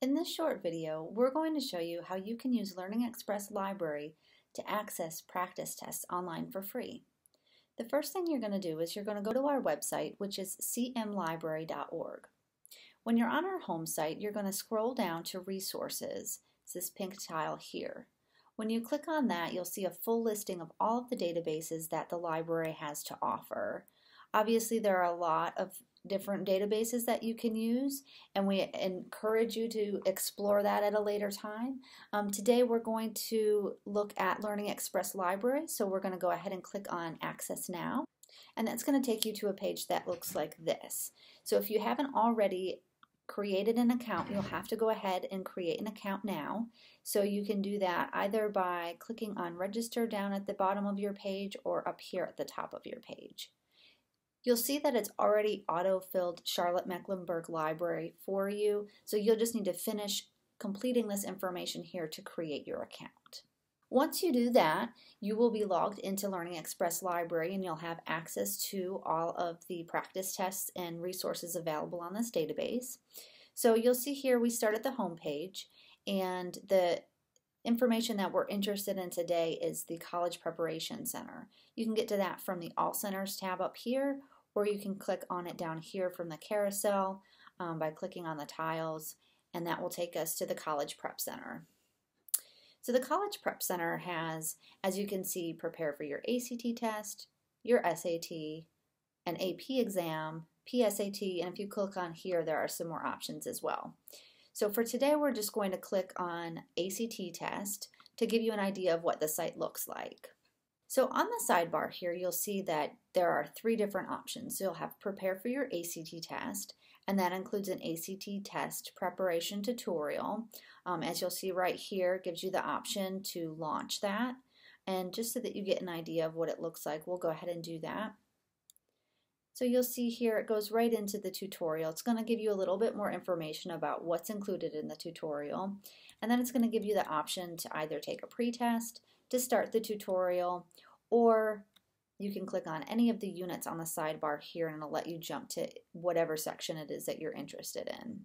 In this short video, we're going to show you how you can use Learning Express Library to access practice tests online for free. The first thing you're going to do is you're going to go to our website, which is cmlibrary.org. When you're on our home site, you're going to scroll down to Resources. It's this pink tile here. When you click on that, you'll see a full listing of all of the databases that the library has to offer. Obviously, there are a lot of different databases that you can use, and we encourage you to explore that at a later time. Today we're going to look at Learning Express Library, so we're going to go ahead and click on Access Now, and that's going to take you to a page that looks like this. So if you haven't already created an account, you'll have to go ahead and create an account now. So you can do that either by clicking on Register down at the bottom of your page or up here at the top of your page. You'll see that it's already auto-filled Charlotte-Mecklenburg Library for you, so you'll just need to finish completing this information here to create your account. Once you do that, you will be logged into Learning Express Library and you'll have access to all of the practice tests and resources available on this database. So you'll see here we start at the home page, and the information that we're interested in today is the College Preparation Center. You can get to that from the All Centers tab up here, or you can click on it down here from the carousel by clicking on the tiles, and that will take us to the College Prep Center. So the College Prep Center has, as you can see, prepare for your ACT test, your SAT, an AP exam, PSAT, and if you click on here, there are some more options as well. So for today, we're just going to click on ACT test to give you an idea of what the site looks like. So on the sidebar here, you'll see that there are 3 different options. So you'll have prepare for your ACT test, and that includes an ACT test preparation tutorial. As you'll see right here, it gives you the option to launch that. And just so that you get an idea of what it looks like, we'll go ahead and do that. So you'll see here it goes right into the tutorial. It's going to give you a little bit more information about what's included in the tutorial, and then it's going to give you the option to either take a pre-test to start the tutorial, or you can click on any of the units on the sidebar here and it'll let you jump to whatever section it is that you're interested in.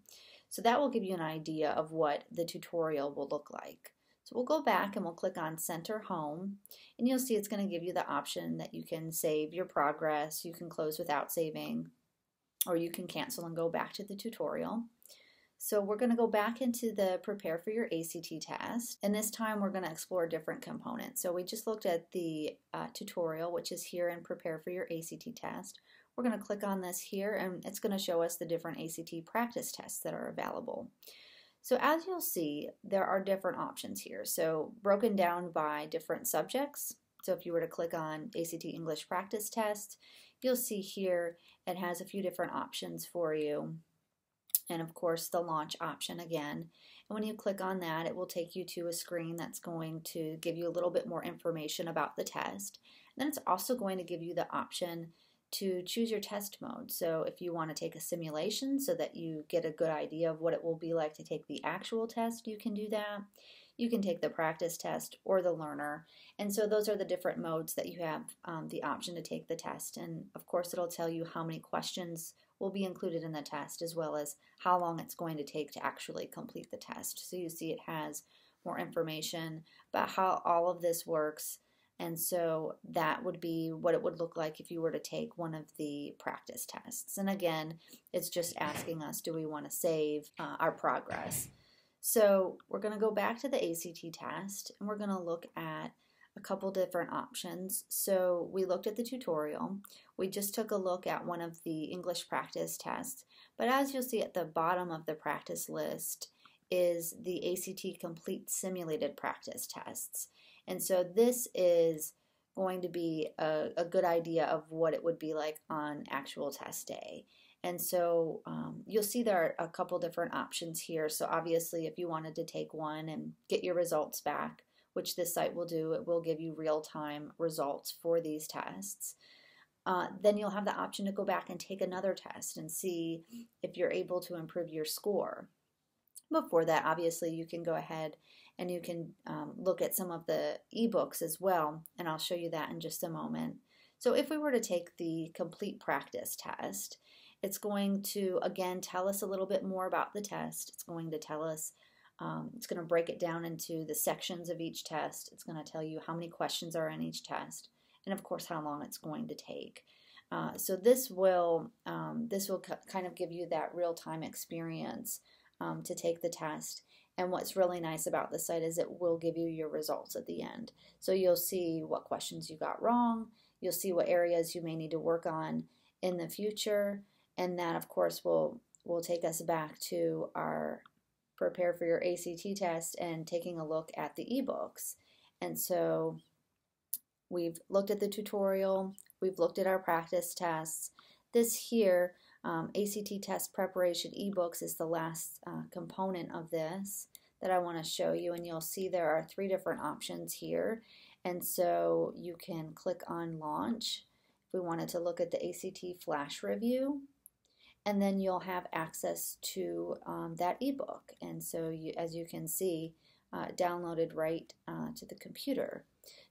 So that will give you an idea of what the tutorial will look like. So we'll go back and we'll click on Center Home, and you'll see it's going to give you the option that you can save your progress, you can close without saving, or you can cancel and go back to the tutorial. So we're going to go back into the Prepare for your ACT test, and this time we're going to explore different components. So we just looked at the tutorial, which is here in Prepare for your ACT test. We're going to click on this here, and it's going to show us the different ACT practice tests that are available. So as you'll see, there are different options here. So broken down by different subjects. So if you were to click on ACT English Practice Test, you'll see here it has a few different options for you. And of course the launch option again. And when you click on that, it will take you to a screen that's going to give you a little bit more information about the test. And then it's also going to give you the option to choose your test mode. So if you want to take a simulation so that you get a good idea of what it will be like to take the actual test, you can do that. You can take the practice test or the learner. And so those are the different modes that you have the option to take the test. And of course it'll tell you how many questions will be included in the test, as well as how long it's going to take to actually complete the test. So you see it has more information about how all of this works. And so that would be what it would look like if you were to take one of the practice tests. And again, it's just asking us, do we want to save our progress? So we're going to go back to the ACT test, and we're going to look at a couple different options. So we looked at the tutorial. We just took a look at one of the English practice tests. But as you'll see at the bottom of the practice list is the ACT Complete Simulated Practice Tests. And so this is going to be a good idea of what it would be like on actual test day. And so you'll see there are a couple different options here. So obviously if you wanted to take one and get your results back, which this site will do, it will give you real-time results for these tests. Then you'll have the option to go back and take another test and see if you're able to improve your score. Before that, obviously, you can go ahead and you can look at some of the ebooks as well, and I'll show you that in just a moment. So if we were to take the complete practice test, it's going to, again, tell us a little bit more about the test. It's going to tell us, it's going to break it down into the sections of each test. It's going to tell you how many questions are in each test, and of course how long it's going to take. So this will kind of give you that real-time experience to take the test. And what's really nice about the site is it will give you your results at the end. So you'll see what questions you got wrong, you'll see what areas you may need to work on in the future, and that of course will take us back to our prepare for your ACT test and taking a look at the ebooks. And so we've looked at the tutorial, we've looked at our practice tests. This here, ACT test preparation ebooks, is the last component of this that I want to show you, and you'll see there are 3 different options here. And so you can click on launch if we wanted to look at the ACT flash review, and then you'll have access to that ebook. And so as you can see, downloaded right to the computer.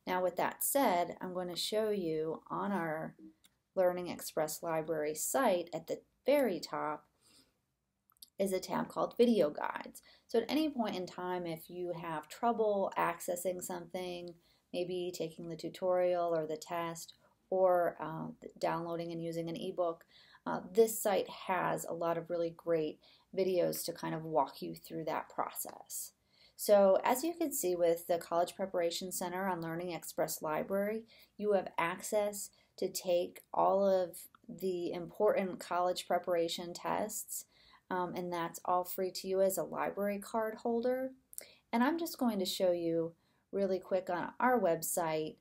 Now with that said, I'm going to show you on our Learning Express Library site at the very top is a tab called Video Guides. So at any point in time, if you have trouble accessing something, maybe taking the tutorial or the test, or downloading and using an ebook, this site has a lot of really great videos to kind of walk you through that process. So as you can see with the College Preparation Center on Learning Express Library, you have access to take all of the important college preparation tests, and that's all free to you as a library card holder. And I'm just going to show you really quick on our website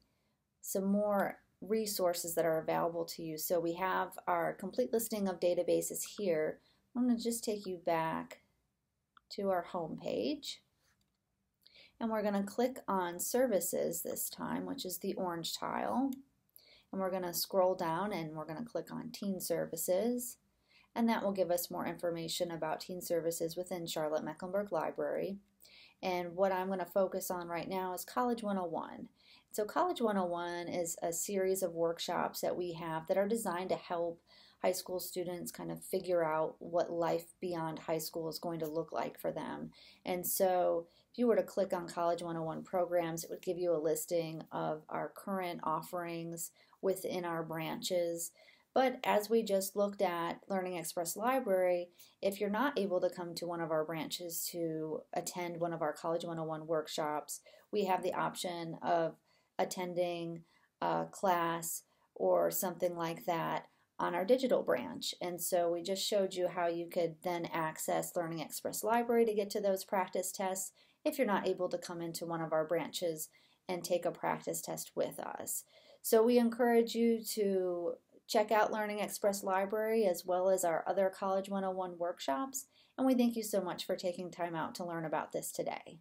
some more resources that are available to you. So we have our complete listing of databases here. I'm going to just take you back to our home page, and we're going to click on services this time, which is the orange tile, and we're going to scroll down and we're going to click on teen services, and that will give us more information about teen services within Charlotte-Mecklenburg Library. And what I'm going to focus on right now is College 101. So College 101 is a series of workshops that we have that are designed to help high school students kind of figure out what life beyond high school is going to look like for them. And so if you were to click on College 101 programs, it would give you a listing of our current offerings within our branches. But as we just looked at Learning Express Library, if you're not able to come to one of our branches to attend one of our College 101 workshops, we have the option of attending a class or something like that on our digital branch. And so we just showed you how you could then access Learning Express Library to get to those practice tests if you're not able to come into one of our branches and take a practice test with us. So we encourage you to check out Learning Express Library as well as our other College 101 workshops, and we thank you so much for taking time out to learn about this today.